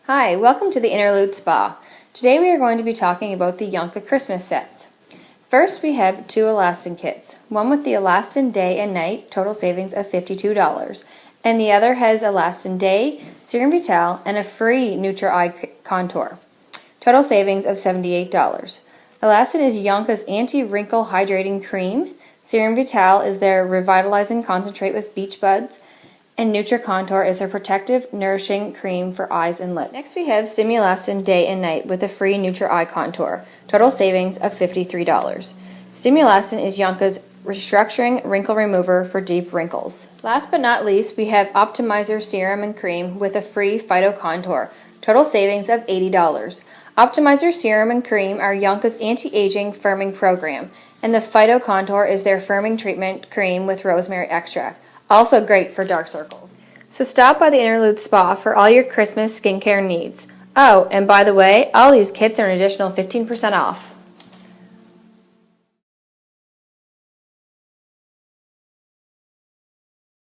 Hi, welcome to the Interlude Spa. Today we are going to be talking about the Yonka Christmas sets. First we have two Alastin kits, one with the Alastin Day and Night, total savings of $52, and the other has Alastin Day, Serum Vital, and a free Neutra Eye Contour, total savings of $78. Alastin is Yonka's anti-wrinkle hydrating cream, Serum Vital is their revitalizing concentrate with beach buds, and Neutra Contour is a protective, nourishing cream for eyes and lips. Next we have Stimulastin Day and Night with a free Neutra Eye Contour, total savings of $53. Stimulastin is Yonka's restructuring wrinkle remover for deep wrinkles. Last but not least, we have Optimizer Serum and Cream with a free Phyto Contour, total savings of $80. Optimizer Serum and Cream are Yonka's anti-aging firming program, and the Phyto Contour is their firming treatment cream with rosemary extract. Also great for dark circles. So stop by the Interlude Spa for all your Christmas skincare needs. Oh, and by the way, all these kits are an additional 15% off.